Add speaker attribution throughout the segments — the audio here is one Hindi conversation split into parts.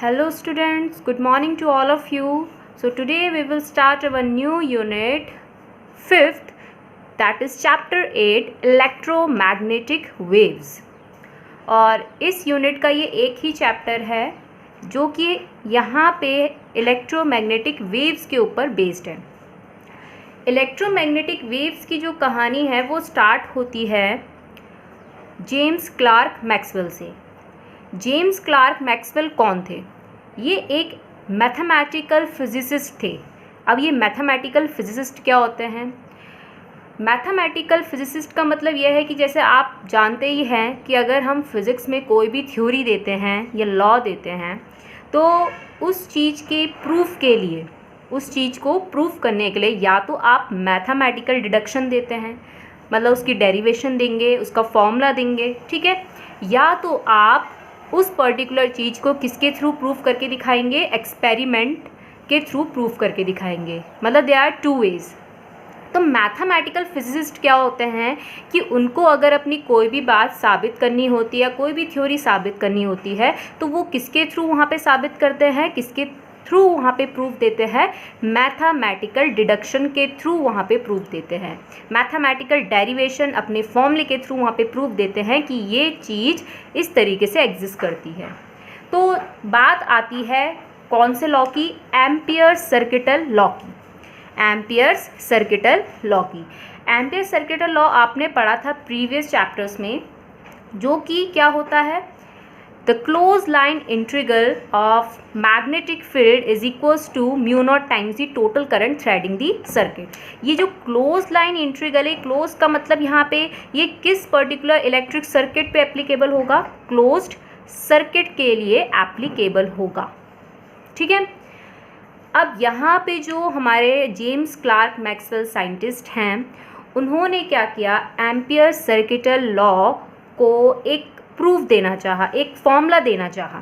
Speaker 1: Hello students, good morning to all of you. So today we will start our new unit, 5th, that is chapter 8, electromagnetic waves. और इस यूनिट का ये एक ही चैप्टर है जो कि यहाँ पे इलेक्ट्रोमैग्नेटिक वेव्स के ऊपर बेस्ड है। इलेक्ट्रोमैग्नेटिक वेव्स की जो कहानी है वो स्टार्ट होती है जेम्स क्लार्क मैक्सवेल से। जेम्स क्लार्क मैक्सवेल कौन थे? ये एक मैथमेटिकल फिजिसिस्ट थे। अब ये मैथमेटिकल फिजिसिस्ट क्या होते हैं? मैथमेटिकल फिजिसिस्ट का मतलब यह है कि जैसे आप जानते ही हैं कि अगर हम फिज़िक्स में कोई भी थ्योरी देते हैं या लॉ देते हैं तो उस चीज़ के प्रूफ के लिए, उस चीज़ को प्रूफ करने के लिए या तो आप मैथमेटिकल डिडक्शन देते हैं, मतलब उसकी डेरिवेशन देंगे, उसका फॉर्मूला देंगे, ठीक है, या तो आप उस पर्टिकुलर चीज़ को किसके थ्रू प्रूफ करके दिखाएंगे? एक्सपेरिमेंट के थ्रू प्रूफ करके दिखाएंगे। मतलब दे आर टू वेज। तो मैथमेटिकल फिजिसिस्ट क्या होते हैं कि उनको अगर अपनी कोई भी बात साबित करनी होती है, कोई भी थ्योरी साबित करनी होती है तो वो किसके थ्रू वहाँ पे साबित करते हैं, किसके थ्रू वहाँ पे प्रूफ देते हैं? मैथमेटिकल डिडक्शन के थ्रू वहाँ पे प्रूफ देते हैं। मैथमेटिकल डेरिवेशन अपने फॉर्मूले के थ्रू वहाँ पे प्रूफ देते हैं कि ये चीज़ इस तरीके से एग्जिस्ट करती है। तो बात आती है कौन से लॉ की? एम्पियर्स सर्किटल लॉ की। एम्पियर्स सर्किटल लॉ की। एम्पियर्स सर्किटल लॉ आपने पढ़ा था प्रीवियस चैप्टर्स में, जो कि क्या होता है? The closed line integral of magnetic field is equals to mu naught times the total current threading the circuit। ये जो closed line integral है, close का मतलब यहाँ पे ये किस पर्टिकुलर इलेक्ट्रिक सर्किट पे एप्लीकेबल होगा? क्लोज्ड सर्किट के लिए एप्लीकेबल होगा, ठीक है। अब यहाँ पे जो हमारे जेम्स क्लार्क मैक्सवेल साइंटिस्ट हैं, उन्होंने क्या किया? एम्पियर सर्किटल लॉ को एक प्रूफ देना चाहा, एक फॉर्मूला देना चाहा।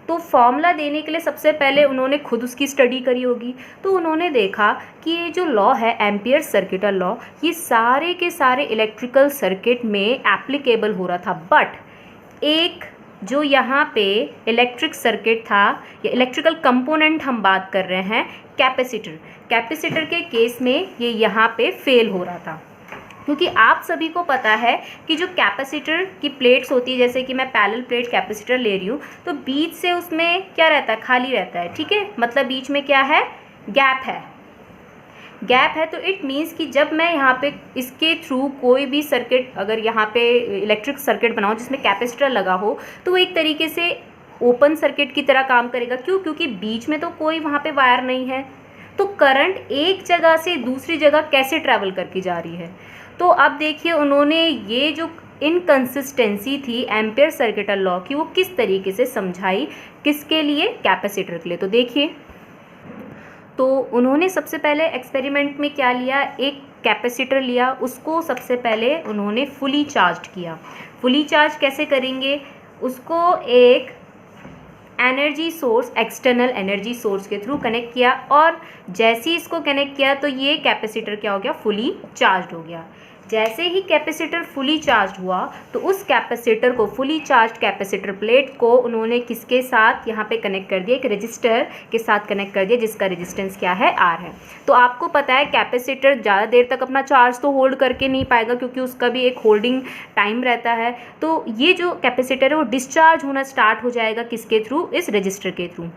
Speaker 1: तो फॉर्मूला देने के लिए सबसे पहले उन्होंने खुद उसकी स्टडी करी होगी। तो उन्होंने देखा कि ये जो लॉ है एम्पियर सर्किटल लॉ, ये सारे के सारे इलेक्ट्रिकल सर्किट में एप्लीकेबल हो रहा था। बट एक जो यहाँ पे इलेक्ट्रिक सर्किट था या इलेक्ट्रिकल कंपोनेंट हम बात कर रहे हैं, कैपेसिटर, कैपेसिटर के केस में ये यहाँ पे फेल हो रहा था। क्योंकि आप सभी को पता है कि जो कैपेसिटर की प्लेट्स होती है, जैसे कि मैं पैरेलल प्लेट कैपेसिटर ले रही हूँ तो बीच से उसमें क्या रहता है? खाली रहता है, ठीक है, मतलब बीच में क्या है? गैप है। गैप है तो इट मीन्स कि जब मैं यहाँ पे इसके थ्रू कोई भी सर्किट, अगर यहाँ पे इलेक्ट्रिक सर्किट बनाऊँ जिसमें कैपेसिटर लगा हो, तो वो एक तरीके से ओपन सर्किट की तरह काम करेगा। क्यों? क्योंकि बीच में तो कोई वहाँ पे वायर नहीं है। तो करंट एक जगह से दूसरी जगह कैसे ट्रैवल करके जा रही है? तो अब देखिए उन्होंने ये जो इनकंसिस्टेंसी थी एम्पियर सर्किटल लॉ की, वो किस तरीके से समझाई, किसके लिए? कैपेसिटर के लिए। तो देखिए, तो उन्होंने सबसे पहले एक्सपेरिमेंट में क्या लिया? एक कैपेसिटर लिया, उसको सबसे पहले उन्होंने फुली चार्ज किया। फुली चार्ज कैसे करेंगे? उसको एक energy source, external energy source के थ्रू कनेक्ट किया, और जैसे ही इसको कनेक्ट किया तो ये कैपेसिटर क्या हो गया? फुली चार्ज हो गया। जैसे ही कैपेसिटर फुली चार्ज हुआ तो उस कैपेसिटर को, फुली चार्ज कैपेसिटर प्लेट को उन्होंने किसके साथ यहाँ पे कनेक्ट कर दिया? एक रेजिस्टर के साथ कनेक्ट कर दिया, जिसका रेजिस्टेंस क्या है? आर है। तो आपको पता है कैपेसिटर ज़्यादा देर तक अपना चार्ज तो होल्ड करके नहीं पाएगा, क्योंकि उसका भी एक होल्डिंग टाइम रहता है। तो ये जो कैपेसिटर है वो डिस्चार्ज होना स्टार्ट हो जाएगा किसके थ्रू? इस रजिस्टर के थ्रू।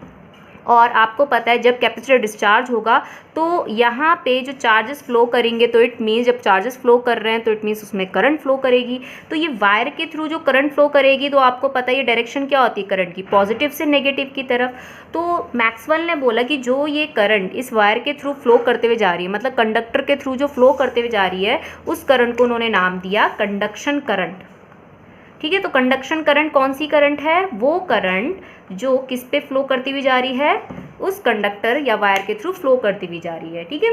Speaker 1: और आपको पता है जब कैपेसिटर डिस्चार्ज होगा तो यहाँ पे जो चार्जेस फ्लो करेंगे, तो इट मीन्स जब चार्जेस फ्लो कर रहे हैं तो इट मीन्स उसमें करंट फ्लो करेगी। तो ये वायर के थ्रू जो करंट फ्लो करेगी, तो आपको पता है ये डायरेक्शन क्या होती है करंट की? पॉजिटिव से नेगेटिव की तरफ। तो मैक्सवेल ने बोला कि जो ये करंट इस वायर के थ्रू फ्लो करते हुए जा रही है, मतलब कंडक्टर के थ्रू जो फ्लो करते हुए जा रही है, उस करंट को उन्होंने नाम दिया कंडक्शन करंट, ठीक है। तो कंडक्शन करंट कौन सी करंट है? वो करंट जो किस पे फ्लो करती हुई जा रही है? उस कंडक्टर या वायर के थ्रू फ्लो करती हुई जा रही है, ठीक है।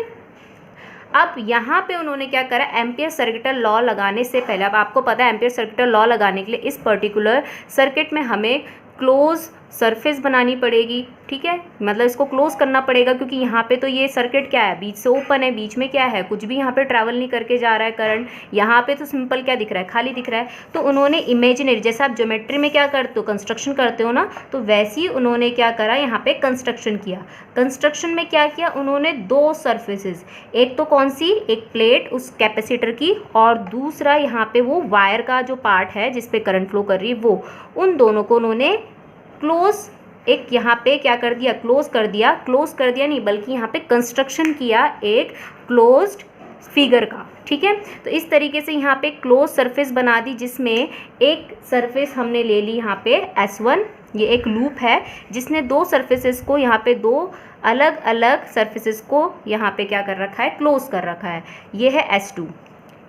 Speaker 1: अब यहाँ पे उन्होंने क्या करा? एम्पियर सर्किटल लॉ लगाने से पहले, अब आपको पता है एम्पियर सर्किटल लॉ लगाने के लिए इस पर्टिकुलर सर्किट में हमें क्लोज सरफेस बनानी पड़ेगी, ठीक है, मतलब इसको क्लोज करना पड़ेगा, क्योंकि यहाँ पे तो ये सर्किट क्या है, बीच से ओपन है, बीच में क्या है, कुछ भी यहाँ पे ट्रैवल नहीं करके जा रहा है करंट, यहाँ पे तो सिंपल क्या दिख रहा है, खाली दिख रहा है। तो उन्होंने इमेजिनरी, जैसे आप ज्योमेट्री में क्या करते हो, कंस्ट्रक्शन करते हो ना, तो वैसे ही उन्होंने क्या करा, यहाँ पे कंस्ट्रक्शन किया। कंस्ट्रक्शन में क्या किया उन्होंने, दो सर्फेसेस, एक तो कौन सी, एक प्लेट उस कैपेसिटर की, और दूसरा यहाँ पे वो वायर का जो पार्ट है जिसपे करंट फ्लो कर रही है वो, उन दोनों को उन्होंने क्लोज, एक यहाँ पे क्या कर दिया, क्लोज कर दिया, क्लोज कर दिया नहीं बल्कि यहाँ पे कंस्ट्रक्शन किया एक क्लोज्ड फिगर का, ठीक है। तो इस तरीके से यहाँ पे क्लोज सरफेस बना दी, जिसमें एक सरफेस हमने ले ली यहाँ पे S1, ये एक लूप है जिसने दो सरफेसेस को, यहाँ पे दो अलग अलग सरफेसेस को यहाँ पे क्या कर रखा है, क्लोज कर रखा है। ये है S2,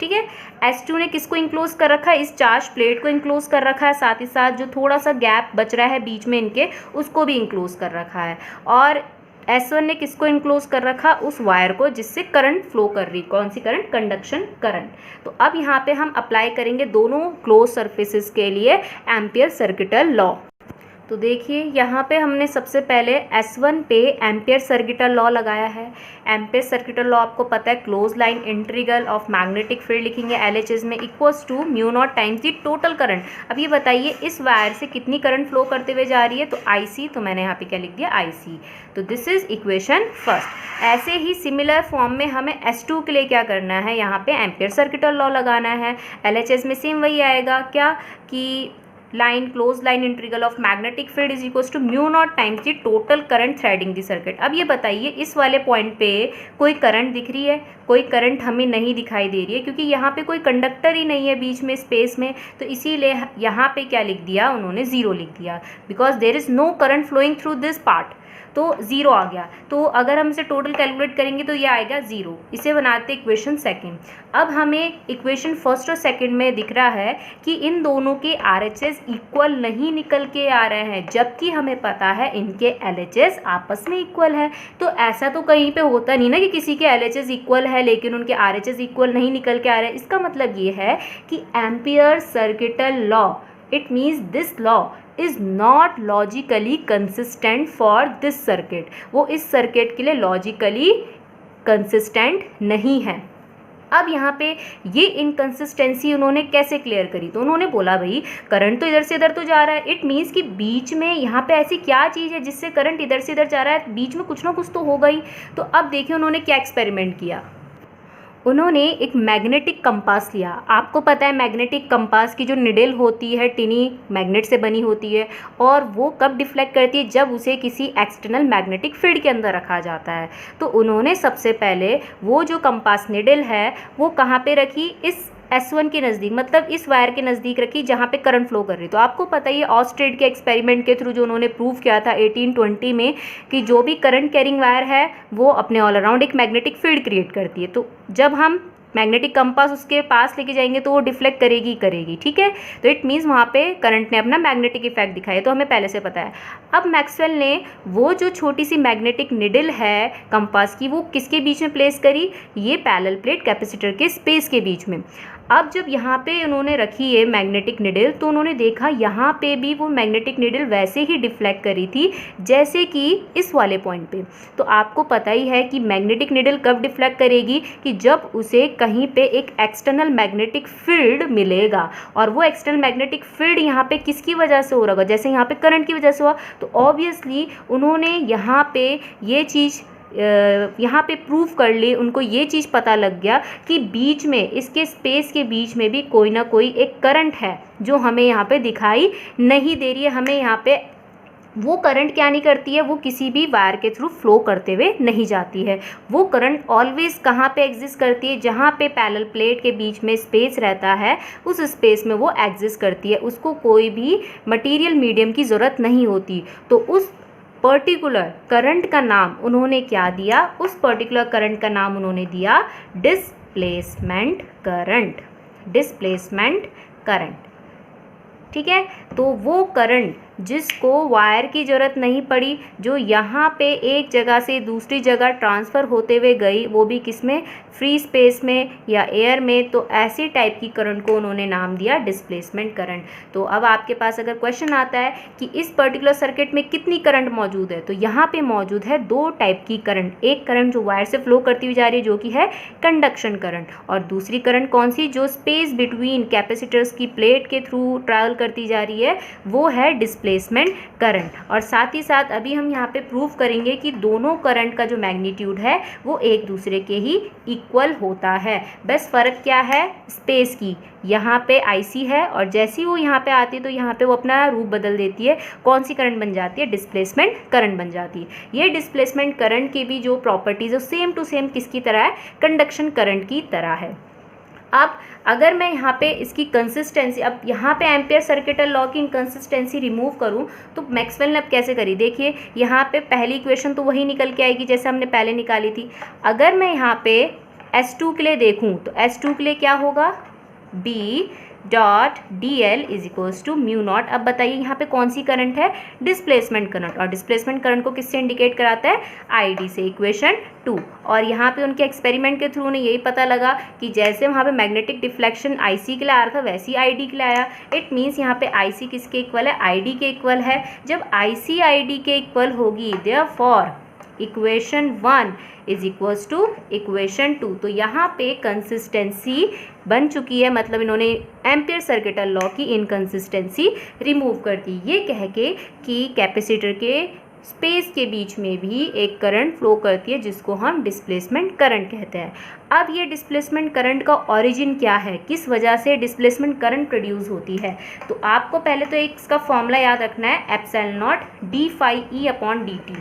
Speaker 1: ठीक है। S2 ने किसको इंक्लोज कर रखा है, इस चार्ज प्लेट को इंक्लोज कर रखा है, साथ ही साथ जो थोड़ा सा गैप बच रहा है बीच में इनके, उसको भी इंक्लोज कर रखा है। और S1 ने किसको इंक्लोज कर रखा, उस वायर को जिससे करंट फ्लो कर रही, कौन सी करंट, कंडक्शन करंट। तो अब यहाँ पे हम अप्लाई करेंगे दोनों क्लोज सरफेसेस के लिए एम्पियर सर्किटल लॉ। तो देखिए यहाँ पे हमने सबसे पहले S1 पे एम्पियर सर्किटल लॉ लगाया है। एम्पियर सर्किटल लॉ आपको पता है, close line integral of magnetic field लिखेंगे LHS में, equals to mu naught times the total current. अब ये बताइए इस वायर से कितनी करंट फ्लो करते हुए जा रही है, तो IC, तो मैंने यहाँ पे क्या लिख दिया, IC। तो दिस इज इक्वेशन फर्स्ट। ऐसे ही सिमिलर फॉर्म में हमें S2 के लिए क्या करना है, यहाँ पे एम्पियर सर्किटल लॉ लगाना है। LHS में सेम वही आएगा, क्या कि line, close line integral of magnetic field is equals to mu naught times the total current threading the circuit. अब ये बताइए इस वाले पॉइंट पे कोई करंट दिख रही है, कोई करंट हमें नहीं दिखाई दे रही है, क्योंकि यहाँ पे कोई कंडक्टर ही नहीं है बीच में स्पेस में, तो इसीलिए यहाँ पे क्या लिख दिया उन्होंने, 0 लिख दिया, because there is no current flowing through this part, तो 0 आ गया। तो अगर हम इसे टोटल कैलकुलेट करेंगे तो ये आएगा 0। इसे बनाते इक्वेशन सेकंड। अब हमें इक्वेशन फर्स्ट और सेकंड में दिख रहा है कि इन दोनों के RHS इक्वल नहीं निकल के आ रहे हैं, जबकि हमें पता है इनके LHS आपस में इक्वल है। तो ऐसा तो कहीं पे होता नहीं ना कि किसी के LHS इक्वल है लेकिन उनके RHS इक्वल नहीं निकल के आ रहे हैं। इसका मतलब ये है कि ampere circuital law, it means this law is not logically consistent for this circuit. वो इस सर्किट के लिए लॉजिकली कंसिस्टेंट नहीं है। अब यहाँ पे ये इनकंसिस्टेंसी उन्होंने कैसे क्लियर करी, तो उन्होंने बोला भाई करंट तो इधर से इधर तो जा रहा है, इट मीन्स कि बीच में यहाँ पे ऐसी क्या चीज़ है जिससे करंट इधर से इधर जा रहा है, बीच में कुछ ना कुछ तो होगा ही। तो अब देखिए उन्होंने क्या एक्सपेरिमेंट किया, उन्होंने एक मैग्नेटिक कंपास लिया। आपको पता है मैग्नेटिक कंपास की जो निडल होती है टिनी मैग्नेट से बनी होती है, और वो कब डिफ्लेक्ट करती है, जब उसे किसी एक्सटर्नल मैग्नेटिक फील्ड के अंदर रखा जाता है। तो उन्होंने सबसे पहले वो जो कंपास निडल है वो कहाँ पे रखी, इस S1 के नज़दीक, मतलब इस वायर के नज़दीक रखी जहाँ पे करंट फ्लो कर रही। तो आपको पता ही है ऑस्ट्रेड के एक्सपेरिमेंट के थ्रू जो उन्होंने प्रूव किया था 1820 में कि जो भी करंट कैरिंग वायर है वो अपने ऑल अराउंड एक मैग्नेटिक फील्ड क्रिएट करती है। तो जब हम मैग्नेटिक कंपास उसके पास लेके जाएंगे तो वो डिफ्लेक्ट करेगी करेगी, ठीक है। तो इट मीन्स वहाँ पे करंट ने अपना मैग्नेटिक इफेक्ट दिखाया, तो हमें पहले से पता है। अब मैक्सवेल ने वो जो छोटी सी मैग्नेटिक निडल है कंपास की वो किसके बीच में प्लेस करी, ये पैरेलल प्लेट कैपेसिटर के स्पेस के बीच में। अब जब यहाँ पे उन्होंने रखी है मैग्नेटिक निडल, तो उन्होंने देखा यहाँ पे भी वो मैग्नेटिक निडल वैसे ही डिफ्लेक्ट करी थी जैसे कि इस वाले पॉइंट पे। तो आपको पता ही है कि मैग्नेटिक निडल कब डिफ्लेक्ट करेगी, कि जब उसे कहीं पे एक एक्सटर्नल मैग्नेटिक फील्ड मिलेगा, और वो एक्सटर्नल मैग्नेटिक फील्ड यहाँ पे किसकी वजह से हो रहा होगा, जैसे यहाँ पे करंट की वजह से हुआ। तो ऑब्वियसली उन्होंने यहाँ पे ये चीज़ यहाँ पे प्रूव कर ली, उनको ये चीज़ पता लग गया कि बीच में, इसके स्पेस के बीच में भी कोई ना कोई एक करंट है जो हमें यहाँ पे दिखाई नहीं दे रही है। हमें यहाँ पे वो करंट क्या नहीं करती है, वो किसी भी वायर के थ्रू फ्लो करते हुए नहीं जाती है। वो करंट ऑलवेज कहाँ पे एग्जिस्ट करती है, जहाँ पे पैरेलल प्लेट के बीच में स्पेस रहता है उस स्पेस में वो एग्जिस्ट करती है। उसको कोई भी मटेरियल मीडियम की ज़रूरत नहीं होती। तो उस पर्टिकुलर करंट का नाम उन्होंने क्या दिया, उस पर्टिकुलर करंट का नाम उन्होंने दिया डिस्प्लेसमेंट करंट। डिस्प्लेसमेंट करंट, ठीक है। तो वो करंट जिसको वायर की ज़रूरत नहीं पड़ी, जो यहाँ पे एक जगह से दूसरी जगह ट्रांसफ़र होते हुए गई, वो भी किस में, फ्री स्पेस में या एयर में। तो ऐसी टाइप की करंट को उन्होंने नाम दिया डिस्प्लेसमेंट करंट। तो अब आपके पास अगर क्वेश्चन आता है कि इस पर्टिकुलर सर्किट में कितनी करंट मौजूद है, तो यहाँ पे मौजूद है 2 टाइप की करंट। एक करंट जो वायर से फ्लो करती हुई जा रही है जो कि है कंडक्शन करंट, और दूसरी करंट कौन सी, जो स्पेस बिटवीन कैपेसिटर्स की प्लेट के थ्रू ट्रैवल करती जा रही है, वो है डिस्प्लेसमेंट करंट। और साथ ही साथ अभी हम यहाँ पे प्रूव करेंगे कि दोनों करंट का जो मैग्नीट्यूड है वो एक दूसरे के ही इक्वल होता है। बस फ़र्क क्या है, स्पेस की। यहाँ पे IC है और जैसे ही वो यहाँ पे आती है तो यहाँ पे वो अपना रूप बदल देती है, कौन सी करंट बन जाती है, डिस्प्लेसमेंट करंट बन जाती है। ये डिस्प्लेसमेंट करंट की भी जो प्रॉपर्टीज़ है सेम टू सेम किसकी तरह है, कंडक्शन करंट की तरह है। अब अगर मैं यहाँ पे इसकी कंसिस्टेंसी, अब यहाँ पे एम्पियर सर्किटल लॉ की कंसिस्टेंसी रिमूव करूँ तो मैक्सवेल ने अब कैसे करी, देखिए यहाँ पे पहली इक्वेशन तो वही निकल के आएगी जैसे हमने पहले निकाली थी। अगर मैं यहाँ पे S2 के लिए देखूँ तो S2 के लिए क्या होगा, B dot DL is equals to mu not. अब बताइए यहाँ पे कौन सी करंट है, डिस्प्लेसमेंट करंट, और डिस्प्लेसमेंट करंट को किससे इंडिकेट कराता है, ID से, इक्वेशन 2। और यहाँ पे उनके एक्सपेरिमेंट के थ्रू ने यही पता लगा कि जैसे वहाँ पे मैग्नेटिक डिफ्लेक्शन IC के लिए आ रहा था वैसे ही ID के लिए आया। इट मीन्स यहाँ पे IC किसके इक्वल है, ID के इक्वल है। जब IC ID के इक्वल होगी, therefore equation 1 is equals to equation 2। तो यहाँ पे कंसिस्टेंसी बन चुकी है, मतलब इन्होंने एम्पियर सर्किटल लॉ की इनकंसिस्टेंसी रिमूव कर दी, ये कह के कि कैपेसिटर के स्पेस के बीच में भी एक करंट फ्लो करती है जिसको हम डिस्प्लेसमेंट करंट कहते हैं। अब ये डिस्प्लेसमेंट करंट का ओरिजिन क्या है, किस वजह से डिस्प्लेसमेंट करंट प्रोड्यूस होती है, तो आपको पहले तो एक इसका फॉर्मूला याद रखना है, epsilon not d phi E upon dt।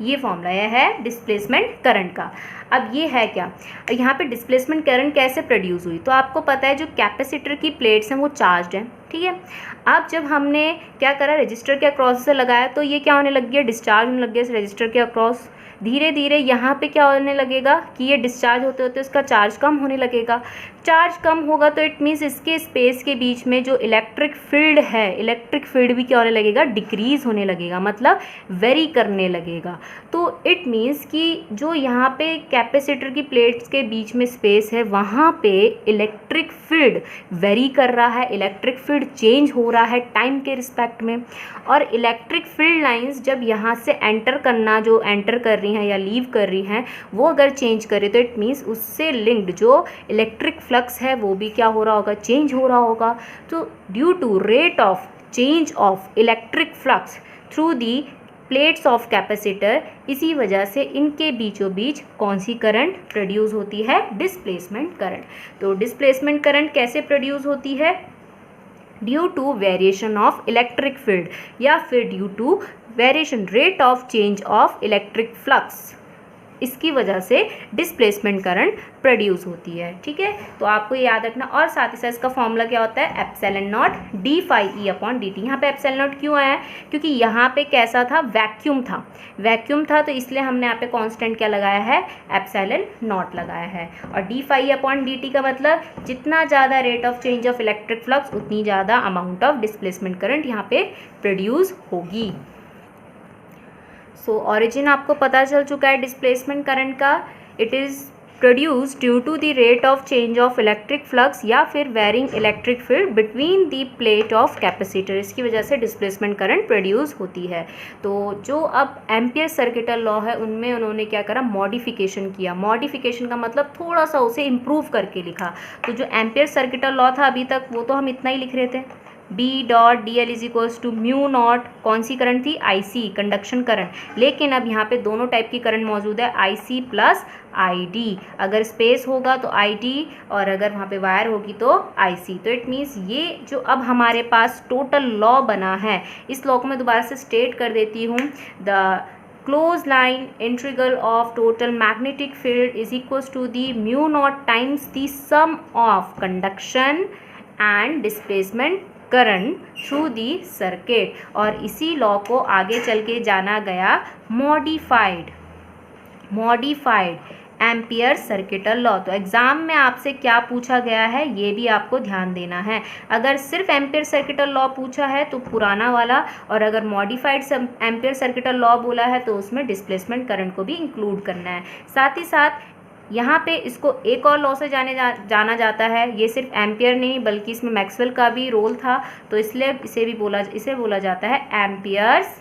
Speaker 1: ये फॉर्मूला है डिस्प्लेसमेंट करंट का। अब ये है क्या, यहाँ पे डिस्प्लेसमेंट करंट कैसे प्रोड्यूस हुई, तो आपको पता है जो कैपेसिटर की प्लेट्स हैं वो चार्ज्ड हैं, ठीक है। अब जब हमने क्या करा, रजिस्टर के अक्रॉस से लगाया तो ये क्या होने लग गया, डिस्चार्ज होने लग गया इस रजिस्टर के अक्रॉस। धीरे धीरे यहाँ पे क्या होने लगेगा कि ये डिस्चार्ज होते होते इसका चार्ज कम होने लगेगा। चार्ज कम होगा तो इट मीन्स इसके स्पेस के बीच में जो इलेक्ट्रिक फील्ड है, इलेक्ट्रिक फील्ड भी क्या होने लगेगा, डिक्रीज़ होने लगेगा, मतलब वेरी करने लगेगा। तो इट मीन्स कि जो यहाँ पे कैपेसिटर की प्लेट्स के बीच में स्पेस है वहाँ पे इलेक्ट्रिक फील्ड वेरी कर रहा है, इलेक्ट्रिक फील्ड चेंज हो रहा है टाइम के रिस्पेक्ट में। और इलेक्ट्रिक फील्ड लाइंस जब यहाँ से एंटर करना, जो एंटर कर रही हैं या लीव कर रही हैं, वो अगर चेंज करे तो इट मीन्स उससे लिंक्ड जो इलेक्ट्रिक फ्लक्स है वो भी क्या हो रहा होगा, चेंज हो रहा होगा। तो due to rate of change of electric flux through the plates of capacitor, इसी वजह से इनके बीचों बीच कौन सी करंट प्रोड्यूस होती है, डिस्प्लेसमेंट करंट। तो डिस्प्लेसमेंट करंट कैसे प्रोड्यूस होती है, due to variation of electric field या फिर due to variation rate of change of electric flux, इसकी वजह से डिस्प्लेसमेंट करंट प्रोड्यूस होती है, ठीक है। तो आपको ये याद रखना। और साथ ही साथ इसका फॉर्मूला क्या होता है, epsilon not d phi E upon dt। यहाँ पे एप्सिलॉन नॉट क्यों आया है, क्योंकि यहाँ पे कैसा था, वैक्यूम था, वैक्यूम था, तो इसलिए हमने यहाँ पे कांस्टेंट क्या लगाया है, एप्सिलॉन नॉट लगाया है। और d phi E upon dt का मतलब जितना ज़्यादा rate of change of electric flux उतनी ज़्यादा अमाउंट ऑफ डिस्प्लेसमेंट करंट यहाँ पे प्रोड्यूस होगी। सो ऑरिजिन आपको पता चल चुका है डिस्प्लेसमेंट करंट का, it is produce due to the rate of change of electric flux या फिर varying electric field between the plate of capacitor, इसकी वजह से डिस्प्लेसमेंट करंट प्रोड्यूस होती है। तो जो अब एम्पियर सर्किटल लॉ है उनमें उन्होंने क्या करा, मॉडिफिकेशन किया। मॉडिफिकेशन का मतलब थोड़ा सा उसे इम्प्रूव करके लिखा। तो जो एम्पियर सर्किटल लॉ था अभी तक वो तो हम इतना ही लिख रहे थे, B dot DL is equals to mu not, कौन सी करंट थी, IC, कंडक्शन करंट। लेकिन अब यहाँ पे दोनों टाइप की करंट मौजूद है, IC प्लस ID। अगर स्पेस होगा तो ID और अगर वहाँ पे वायर होगी तो IC। तो इट मीन्स ये जो अब हमारे पास टोटल लॉ बना है, इस लॉ को मैं दोबारा से स्टेट कर देती हूँ। The closed line integral of total magnetic field is equals to the mu naught times the sum of conduction and displacement current through the circuit. और इसी लॉ को आगे चल के जाना गया मॉडिफाइड एम्पियर सर्किटल लॉ। तो एग्जाम में आपसे क्या पूछा गया है ये भी आपको ध्यान देना है। अगर सिर्फ एम्पियर सर्किटल लॉ पूछा है तो पुराना वाला, और अगर मॉडिफाइड एम्पियर सर्किटल लॉ बोला है तो उसमें डिस्प्लेसमेंट करंट को भी इंक्लूड करना है। साथ ही साथ यहाँ पे इसको एक और लॉ से जाना जाता है, ये सिर्फ एम्पियर नहीं बल्कि इसमें मैक्सवेल का भी रोल था, तो इसलिए इसे बोला जाता है एम्पियर्स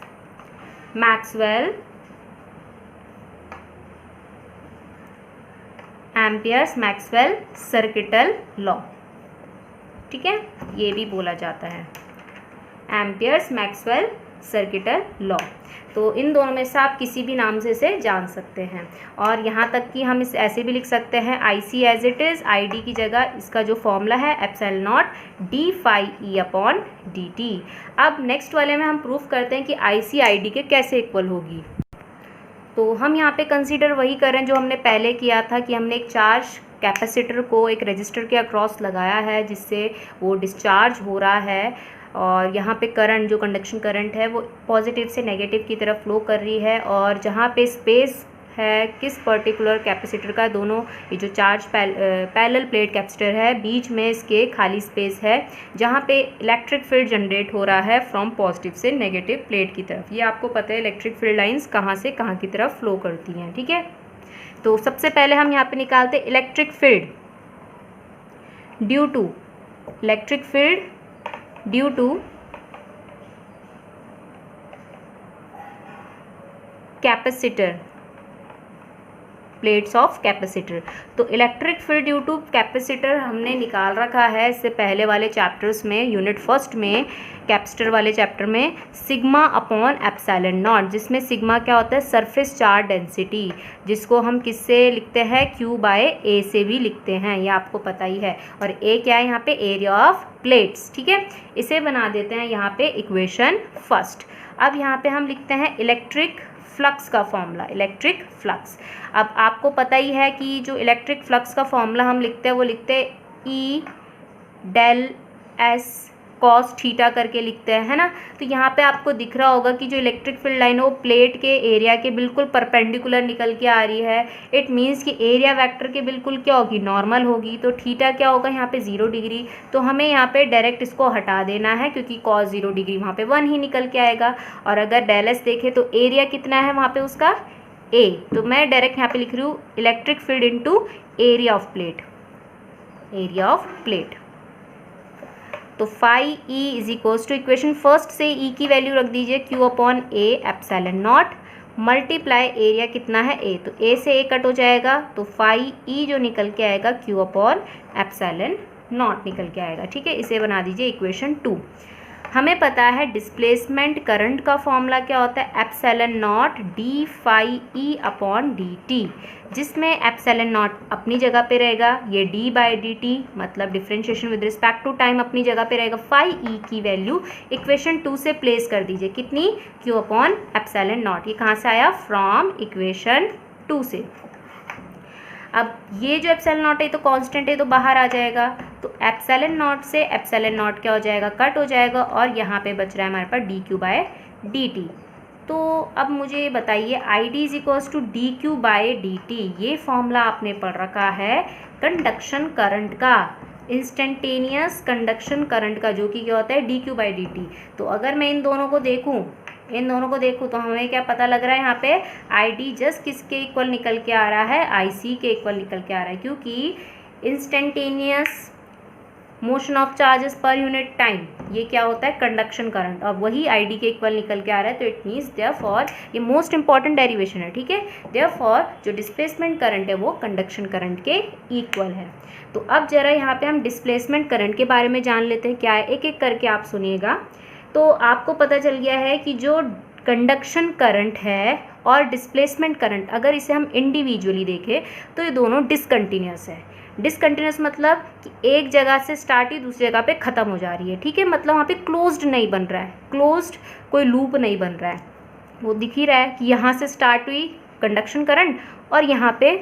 Speaker 1: मैक्सवेल सर्किटल लॉ। ठीक है, ये भी बोला जाता है एम्पियर्स मैक्सवेल सर्किटल लॉ। तो इन दोनों में से आप किसी भी नाम से इसे जान सकते हैं। और यहाँ तक कि हम इस ऐसे भी लिख सकते हैं IC as it is, ID की जगह इसका जो फॉर्मूला है epsilon not d phi e upon dt। अब नेक्स्ट वाले में हम प्रूफ करते हैं कि IC ID के कैसे इक्वल होगी। तो हम यहाँ पे कंसीडर वही करें जो हमने पहले किया था कि हमने एक चार्ज कैपेसिटर को एक रजिस्टर के अक्रॉस लगाया है जिससे वो डिस्चार्ज हो रहा है, और यहाँ पे करंट जो कंडक्शन करंट है वो पॉजिटिव से नेगेटिव की तरफ फ्लो कर रही है, और जहाँ पे स्पेस है किस पर्टिकुलर कैपेसिटर का, दोनों ये जो चार्ज पैरेलल प्लेट कैपेसिटर है बीच में इसके खाली स्पेस है जहाँ पे इलेक्ट्रिक फील्ड जनरेट हो रहा है फ्रॉम पॉजिटिव से नेगेटिव प्लेट की तरफ। ये आपको पता है इलेक्ट्रिक फील्ड लाइंस कहाँ से कहाँ की तरफ फ्लो करती हैं। ठीक है, तो सबसे पहले हम यहाँ पे निकालते electric field due to capacitor, plates of capacitor. तो electric field due to capacitor हमने निकाल रखा है इससे पहले वाले चैप्टर्स में, यूनिट फर्स्ट में कैपेसिटर वाले चैप्टर में, सिग्मा अपॉन एप्सिलॉन नॉट, जिसमें सिग्मा क्या होता है सरफेस चार्ज डेंसिटी, जिसको हम किससे लिखते हैं Q/A से भी लिखते हैं, ये आपको पता ही है। और A क्या है यहाँ पे एरिया ऑफ प्लेट्स। ठीक है, इसे बना देते हैं यहाँ पे इक्वेशन फर्स्ट। अब यहाँ पे हम लिखते हैं इलेक्ट्रिक फ्लक्स का फॉर्मूला, इलेक्ट्रिक फ्लक्स। अब आपको पता ही है कि जो इलेक्ट्रिक फ्लक्स का फॉर्मूला हम लिखते हैं वो लिखते हैं E del S cos theta करके लिखते हैं, है ना। तो यहाँ पे आपको दिख रहा होगा कि जो इलेक्ट्रिक फील्ड लाइन है वो प्लेट के एरिया के बिल्कुल परपेंडिकुलर निकल के आ रही है। इट मीन्स कि एरिया वेक्टर के बिल्कुल क्या होगी, नॉर्मल होगी। तो थीटा क्या होगा यहाँ पे 0 डिग्री, तो हमें यहाँ पे डायरेक्ट इसको हटा देना है क्योंकि कॉस 0 डिग्री वहाँ पे 1 ही निकल के आएगा। और अगर डेल एस देखें तो एरिया कितना है वहाँ पे उसका A, तो मैं डायरेक्ट यहाँ पे लिख रही हूँ electric field into area of plate. तो phi E is equals to, equation first से E की वैल्यू रख दीजिए Q/A epsilon not multiply area कितना है A, तो A से A कट हो जाएगा, तो फाई E जो निकल के आएगा Q/एप्सिलॉन नॉट निकल के आएगा। ठीक है, इसे बना दीजिए इक्वेशन 2। हमें पता है डिस्प्लेसमेंट करंट का फॉर्मूला क्या होता है epsilon not d phi E upon dt, जिसमें एप्सिलॉन नॉट अपनी जगह पे रहेगा, ये d/dt मतलब differentiation with respect to time अपनी जगह पे रहेगा। फाई E की वैल्यू इक्वेशन 2 से प्लेस कर दीजिए, कितनी Q अपॉन एप्सिलॉन नॉट, ये कहाँ से आया फ्रॉम इक्वेशन 2 से। अब ये जो एप्सिलॉन नॉट है तो कांस्टेंट है तो बाहर आ जाएगा, तो एप्सिलॉन नॉट से एप्सिलॉन नॉट क्या हो जाएगा, कट हो जाएगा, और यहाँ पे बच रहा है हमारे पास dQ/dt। तो अब मुझे बताइए ID is equals to dQ/dt, ये फॉर्मूला आपने पढ़ रखा है कंडक्शन करंट का, इंस्टेंटेनियस कंडक्शन करंट का, जो कि क्या होता है dQ/dt। तो अगर मैं इन दोनों को देखूँ तो हमें क्या पता लग रहा है यहाँ पे ID जस्ट किसके इक्वल निकल के आ रहा है, IC के इक्वल निकल के आ रहा है, क्योंकि instantaneous motion of charges per unit time ये क्या होता है कंडक्शन करंट, और वही ID के इक्वल निकल के आ रहा है। तो इट मीन्स देयरफॉर ये मोस्ट इंपॉर्टेंट डेरिवेशन है। ठीक है, देयरफॉर जो डिस्प्लेसमेंट करंट है वो कंडक्शन करंट के इक्वल है। तो अब जरा यहाँ पे हम डिस्प्लेसमेंट करंट के बारे में जान लेते हैं क्या है, एक एक करके आप सुनिएगा। तो आपको पता चल गया है कि जो कंडक्शन करंट है और डिस्प्लेसमेंट करंट, अगर इसे हम इंडिविजुअली देखें तो ये दोनों डिसकंटिन्यूस है। डिसकंटिन्यूस मतलब कि एक जगह से स्टार्ट ही दूसरी जगह पे ख़त्म हो जा रही है। ठीक है, मतलब वहाँ पे क्लोज्ड नहीं बन रहा है, क्लोज्ड कोई लूप नहीं बन रहा है। वो दिख ही रहा है कि यहाँ से स्टार्ट हुई कंडक्शन करंट और यहाँ पे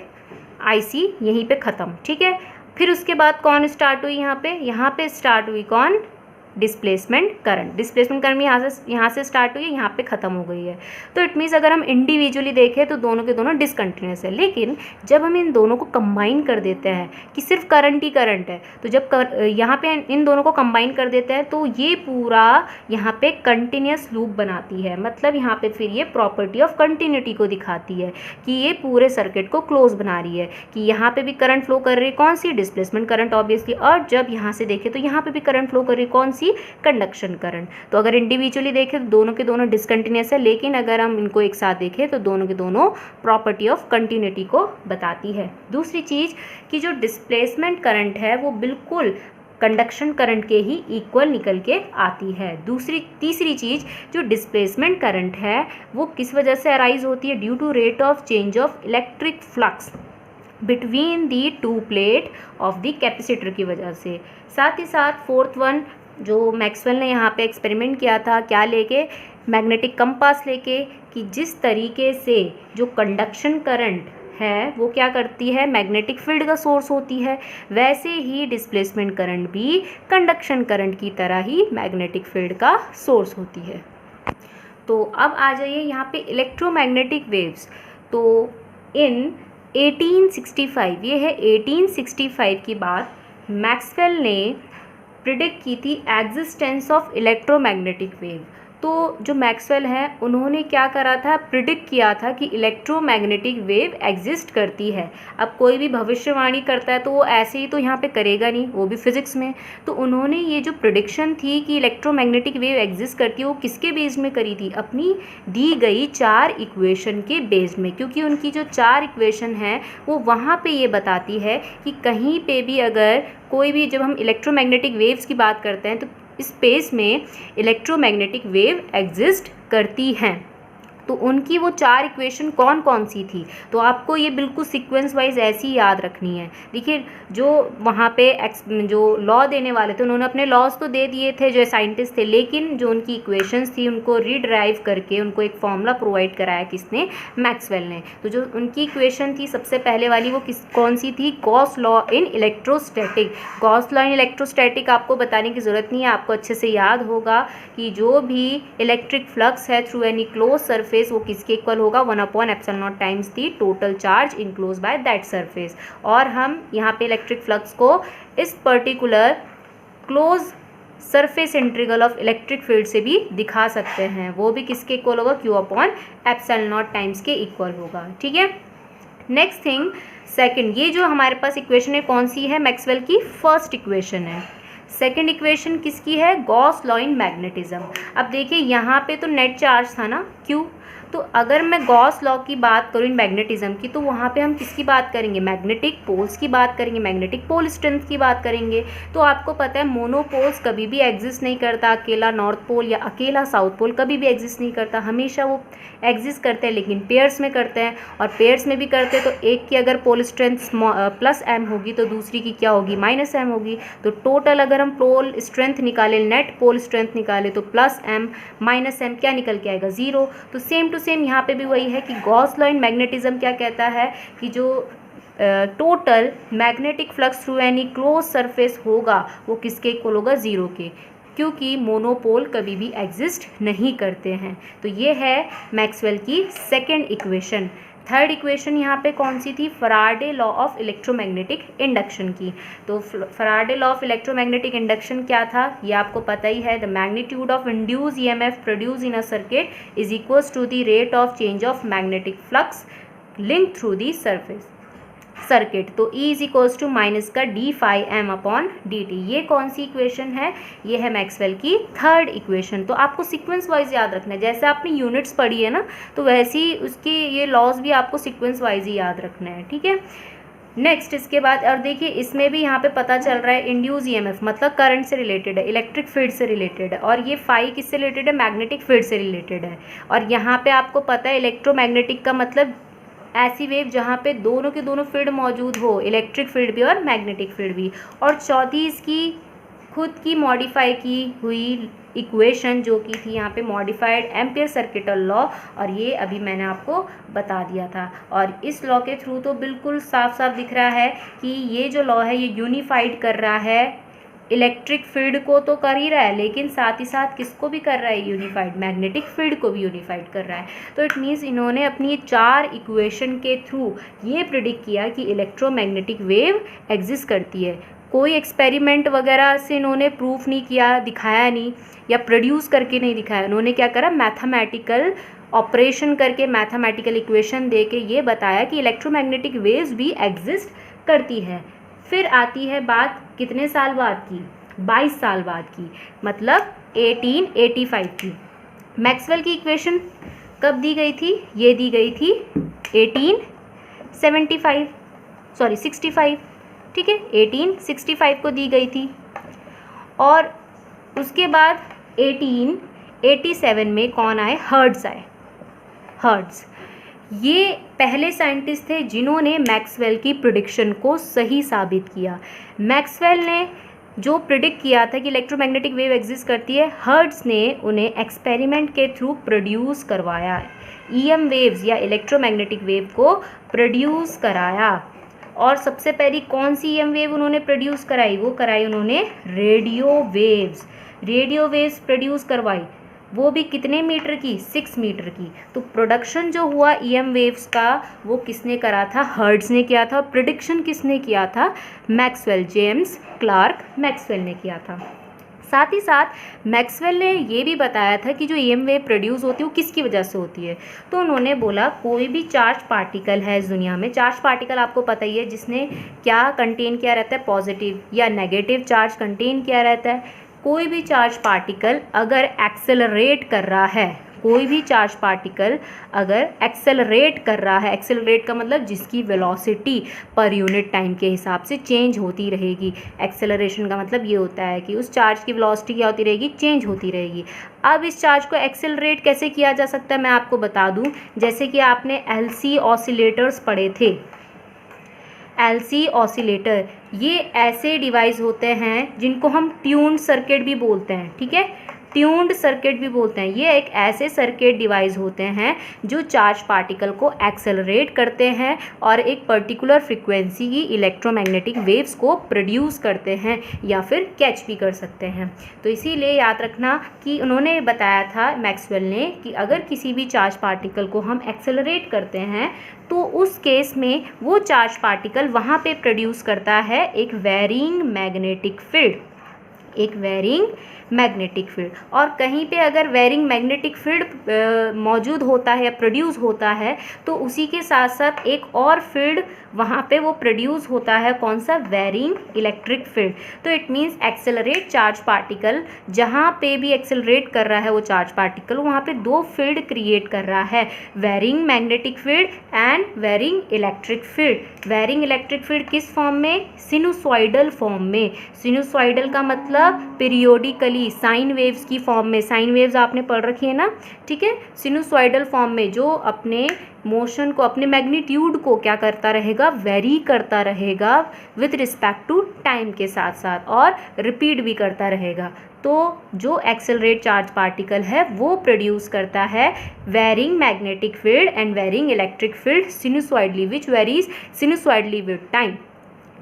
Speaker 1: IC यहीं पे ख़त्म। ठीक है, फिर उसके बाद कौन स्टार्ट हुई, यहाँ पे स्टार्ट हुई कौन, डिस्प्लेसमेंट करंट। डिस्प्लेसमेंट करंट यहाँ से स्टार्ट हुई है, यहाँ पे ख़त्म हो गई है। तो इट मीन्स अगर हम इंडिविजुअली देखें तो दोनों के दोनों डिसकंटिन्यूस है, लेकिन जब हम इन दोनों को कंबाइन कर देते हैं कि सिर्फ करंट ही करंट है, तो जब यहाँ पे इन दोनों को कंबाइन कर देते हैं तो ये पूरा यहाँ पे कंटिन्यूस लूप बनाती है। मतलब यहाँ पे फिर ये प्रॉपर्टी ऑफ कंटिन्यूटी को दिखाती है कि ये पूरे सर्किट को क्लोज बना रही है, कि यहाँ पे भी करंट फ्लो कर रही है, कौन सी, डिस्प्लेसमेंट करंट ऑब्वियसली, और जब यहाँ से देखें तो यहाँ पे भी करंट फ्लो कर रही है, कौन सी, कंडक्शन करंट। तो अगर इंडिविजुअली देखें तो दोनों के दोनों डिसकंटिन्यूस है, लेकिन अगर हम इनको एक साथ देखें तो दोनों के दोनों प्रॉपर्टी ऑफ कंटिन्यूटी को बताती है। दूसरी चीज़ कि जो डिस्प्लेसमेंट करंट है वो बिल्कुल कंडक्शन करंट के ही इक्वल निकल के आती है। तीसरी चीज़, जो डिस्प्लेसमेंट करंट है वो किस वजह से अराइज होती है, due to rate of change of electric flux between the two plate of the capacitor की वजह से। साथ ही साथ फोर्थ वन जो मैक्सवेल ने यहाँ पे एक्सपेरिमेंट किया था, क्या लेके, मैग्नेटिक कंपास लेके, कि जिस तरीके से जो कंडक्शन करंट है वो क्या करती है, मैग्नेटिक फील्ड का सोर्स होती है, वैसे ही डिस्प्लेसमेंट करंट भी कंडक्शन करंट की तरह ही मैग्नेटिक फील्ड का सोर्स होती है। तो अब आ जाइए यहाँ पे इलेक्ट्रोमैग्नेटिक वेव्स। तो इन 1865, ये है 1865 की बात, मैक्सवेल ने प्रिडिक्ट की थी एग्जिस्टेंस ऑफ इलेक्ट्रोमैग्नेटिक वेव। तो जो मैक्सवेल है उन्होंने क्या करा था, प्रिडिक्ट किया था कि इलेक्ट्रोमैग्नेटिक वेव एग्जिस्ट करती है। अब कोई भी भविष्यवाणी करता है तो वो ऐसे ही तो यहाँ पे करेगा नहीं, वो भी फिजिक्स में। तो उन्होंने ये जो प्रिडिक्शन थी कि इलेक्ट्रोमैग्नेटिक वेव एग्जिस्ट करती है वो किसके बेस्ड में करी थी, अपनी दी गई 4 इक्वेशन के बेस्ड में, क्योंकि उनकी जो 4 इक्वेशन हैं वो वहाँ पे ये बताती है कि कहीं पे भी अगर कोई भी, जब हम इलेक्ट्रोमैग्नेटिक वेव्स की बात करते हैं तो स्पेस में इलेक्ट्रोमैग्नेटिक वेव एग्जिस्ट करती हैं। तो उनकी वो 4 इक्वेशन कौन कौन सी थी, तो आपको ये बिल्कुल सीक्वेंस वाइज ऐसी याद रखनी है। देखिए जो वहाँ पे जो लॉ देने वाले थे उन्होंने अपने लॉज तो दे दिए थे जो साइंटिस्ट थे, लेकिन जो उनकी इक्वेशंस थी उनको रीड्राइव करके उनको एक फॉर्मूला प्रोवाइड कराया किसने, मैक्सवेल ने। तो जो उनकी इक्वेशन थी सबसे पहले वाली वो कौन सी थी, Gauss law in electrostatic. Gauss law in electrostatic आपको बताने की ज़रूरत नहीं है, आपको अच्छे से याद होगा कि जो भी इलेक्ट्रिक फ्लक्स है थ्रू एनी क्लोज सरफेस वो किसके इक्वल होगा, 1/ε0 times the total charge enclose by that surface. और हम यहाँ पे इलेक्ट्रिक फ्लक्स को इस particular close surface integral of electric field से भी दिखा सकते हैं, वो भी किसके इक्वल होगा, Q/ε0 टाइम्स के इक्वल होगा। ठीक है, नेक्स्ट थिंग, सेकंड, ये जो हमारे पास इक्वेशन है कौन सी है, मैक्सवेल की फर्स्ट इक्वेशन है। सेकेंड इक्वेशन किसकी है, गॉस लॉ इन मैग्नेटिज्म। अब देखिए यहाँ पे तो नेट चार्ज था ना Q, तो अगर मैं गॉस लॉ की बात करूँ इन मैग्नेटिज्म की तो वहाँ पे हम किसकी बात करेंगे, मैग्नेटिक पोल्स की बात करेंगे, मैग्नेटिक पोल स्ट्रेंथ की बात करेंगे। तो आपको पता है मोनोपोल्स कभी भी एग्जिस्ट नहीं करता, अकेला नॉर्थ पोल या अकेला साउथ पोल कभी भी एग्जिस्ट नहीं करता, हमेशा वो एग्जिस्ट करते हैं, लेकिन पेयर्स में करते हैं। और पेयर्स में भी करते हैं तो एक की अगर पोल स्ट्रेंथ +m होगी तो दूसरी की क्या होगी, -m होगी। तो टोटल अगर हम पोल स्ट्रेंथ निकालें, नेट पोल स्ट्रेंथ निकालें तो +m -m क्या निकल के आएगा, 0। तो सेम टू सेम यहाँ पे भी वही है कि गॉस लॉ इन मैग्नेटिज्म क्या कहता है कि जो total magnetic flux through any close surface होगा वो किसके इक्वल होगा, 0 के, क्योंकि मोनोपोल कभी भी एग्जिस्ट नहीं करते हैं। तो ये है मैक्सवेल की सेकेंड इक्वेशन। थर्ड इक्वेशन यहाँ पे कौन सी थी, Faraday law of electromagnetic induction की। तो Faraday law of electromagnetic induction क्या था, ये आपको पता ही है, the magnitude of induce EMF produce in a circuit is equals to the rate of change of magnetic flux link through the surface circuit. तो E is equals to minus का d∅m/dt। ये कौन सी इक्वेशन है, ये है मैक्सवेल की थर्ड इक्वेशन। तो आपको सीक्वेंस वाइज याद रखना है, जैसे आपने यूनिट्स पढ़ी है ना, तो वैसे ही उसके ये लॉज भी आपको सीक्वेंस वाइज ही याद रखना है। ठीक है, नेक्स्ट इसके बाद, और देखिए इसमें भी यहाँ पे पता चल रहा है इंड्यूस EMF मतलब करंट से रिलेटेड है, इलेक्ट्रिक फील्ड से रिलेटेड है, और ये फाई किससे रिलेटेड है, मैग्नेटिक फील्ड से रिलेटेड है। और यहाँ पे आपको पता है इलेक्ट्रोमैग्नेटिक का मतलब ऐसी वेव जहाँ पे दोनों के दोनों फील्ड मौजूद हो, इलेक्ट्रिक फील्ड भी और मैग्नेटिक फील्ड भी। और चौथी इसकी खुद की मॉडिफाई की हुई इक्वेशन जो कि थी यहाँ पे मॉडिफाइड एम्पियर सर्किटल लॉ, और ये अभी मैंने आपको बता दिया था। और इस लॉ के थ्रू तो बिल्कुल साफ साफ दिख रहा है कि ये जो लॉ है ये यूनिफाइड कर रहा है इलेक्ट्रिक फील्ड को तो कर ही रहा है, लेकिन साथ ही साथ किसको भी कर रहा है, यूनिफाइड मैग्नेटिक फील्ड को भी यूनिफाइड कर रहा है। तो इट मीन्स इन्होंने अपनी 4 इक्वेशन के थ्रू ये प्रिडिक्ट किया कि इलेक्ट्रोमैग्नेटिक वेव एग्जिस्ट करती है। कोई एक्सपेरिमेंट वगैरह से इन्होंने प्रूफ नहीं किया, दिखाया नहीं, या प्रोड्यूस करके नहीं दिखाया। उन्होंने क्या करा, मैथमेटिकल ऑपरेशन करके, मैथमेटिकल इक्वेशन दे के ये बताया कि इलेक्ट्रोमैग्नेटिक वेव्स भी एग्जिस्ट करती है। फिर आती है बात कितने साल बाद की, 22 साल बाद की, मतलब 1885 की। मैक्सवेल की इक्वेशन कब दी गई थी, ये दी गई थी 65, ठीक है, 1865 को दी गई थी। और उसके बाद 1887 में कौन आए, हर्ट्ज आए। हर्ट्ज ये पहले साइंटिस्ट थे जिन्होंने मैक्सवेल की प्रिडिक्शन को सही साबित किया। मैक्सवेल ने जो प्रिडिक्ट किया था कि इलेक्ट्रोमैग्नेटिक वेव एग्जिस्ट करती है, हर्ट्ज ने उन्हें एक्सपेरिमेंट के थ्रू प्रोड्यूस करवाया, ईएम वेव्स या इलेक्ट्रोमैग्नेटिक वेव को प्रोड्यूस कराया। और सबसे पहली कौन सी ईएम वेव उन्होंने प्रोड्यूस कराई, वो कराई उन्होंने radio waves. Radio waves produce करवाई, वो भी कितने मीटर की, 6 मीटर की। तो प्रोडक्शन जो हुआ ईएम वेव्स का वो किसने करा था, हर्ट्ज ने किया था। प्रिडिक्शन किसने किया था, मैक्सवेल, जेम्स क्लार्क मैक्सवेल ने किया था। साथ ही साथ मैक्सवेल ने ये भी बताया था कि जो ईएम वेव प्रोड्यूस होती है वो किसकी वजह से होती है। तो उन्होंने बोला कोई भी चार्ज पार्टिकल है इस दुनिया में, चार्ज पार्टिकल आपको पता ही है जिसने क्या कंटेन किया रहता है, पॉजिटिव या नेगेटिव चार्ज कंटेन किया रहता है। कोई भी चार्ज पार्टिकल अगर एक्सेलरेट कर रहा है, कोई भी चार्ज पार्टिकल अगर एक्सेलरेट कर रहा है, एक्सेलरेट का मतलब जिसकी वेलोसिटी पर यूनिट टाइम के हिसाब से चेंज होती रहेगी। एक्सेलरेशन का मतलब ये होता है कि उस चार्ज की वेलोसिटी क्या होती रहेगी, चेंज होती रहेगी। अब इस चार्ज को एक्सेलरेट कैसे किया जा सकता है मैं आपको बता दूं। जैसे कि आपने एलसी ऑसिलेटर्स पढ़े थे, एलसी ऑसिलेटर, ये ऐसे डिवाइस होते हैं जिनको हम ट्यून्ड सर्किट भी बोलते हैं, ठीक है, ट्यून्ड सर्किट भी बोलते हैं। ये एक ऐसे सर्किट डिवाइस होते हैं जो चार्ज पार्टिकल को एक्सेलरेट करते हैं और एक पर्टिकुलर फ्रीक्वेंसी की इलेक्ट्रोमैग्नेटिक वेव्स को प्रोड्यूस करते हैं या फिर कैच भी कर सकते हैं। तो इसीलिए याद रखना कि उन्होंने बताया था मैक्सवेल ने कि अगर किसी भी चार्ज पार्टिकल को हम एक्सेलरेट करते हैं तो उस केस में वो चार्ज पार्टिकल वहाँ पे प्रोड्यूस करता है एक वेरिंग मैग्नेटिक फील्ड, एक वेरिंग मैग्नेटिक फील्ड। और कहीं पे अगर वेरिंग मैग्नेटिक फील्ड मौजूद होता है या प्रोड्यूस होता है तो उसी के साथ साथ एक और फील्ड वहाँ पे वो प्रोड्यूस होता है, कौन सा, वेरिंग इलेक्ट्रिक फील्ड। तो it means accelerate charge particle, जहाँ पे भी एक्सेलरेट कर रहा है वो चार्ज पार्टिकल, वहाँ पे 2 फील्ड क्रिएट कर रहा है, varying magnetic field and varying electric field. Varying electric field किस फॉर्म में, सिनुसॉइडल फॉर्म में। सिनुसॉइडल का मतलब पीरियोडिकली साइन वेव्स की फॉर्म में, साइन वेव्स आपने पढ़ रखी है ना, ठीक है। सिनुसॉइडल फॉर्म में जो अपने मोशन को, अपने मैग्नीट्यूड को क्या करता रहेगा, वेरी करता रहेगा विथ रिस्पेक्ट टू टाइम के साथ साथ, और रिपीट भी करता रहेगा। तो जो एक्सेलरेट चार्ज पार्टिकल है वो प्रोड्यूस करता है varying magnetic field and varying electric field sinusoidally, which varies sinusoidally with time,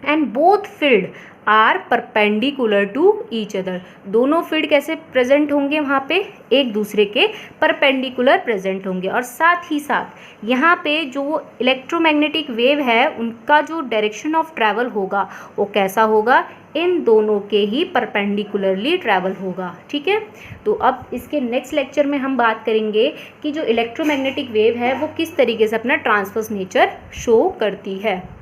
Speaker 1: and both field are perpendicular to each other. दोनों फील्ड कैसे प्रेजेंट होंगे, वहाँ पे एक दूसरे के परपेंडिकुलर प्रेजेंट होंगे। और साथ ही साथ यहाँ पे जो इलेक्ट्रोमैग्नेटिक वेव है उनका जो डायरेक्शन ऑफ ट्रैवल होगा वो कैसा होगा, इन दोनों के ही परपेंडिकुलरली ट्रैवल होगा, ठीक है। तो अब इसके नेक्स्ट लेक्चर में हम बात करेंगे कि जो इलेक्ट्रोमैग्नेटिक वेव है वो किस तरीके से अपना ट्रांसवर्स नेचर शो करती है।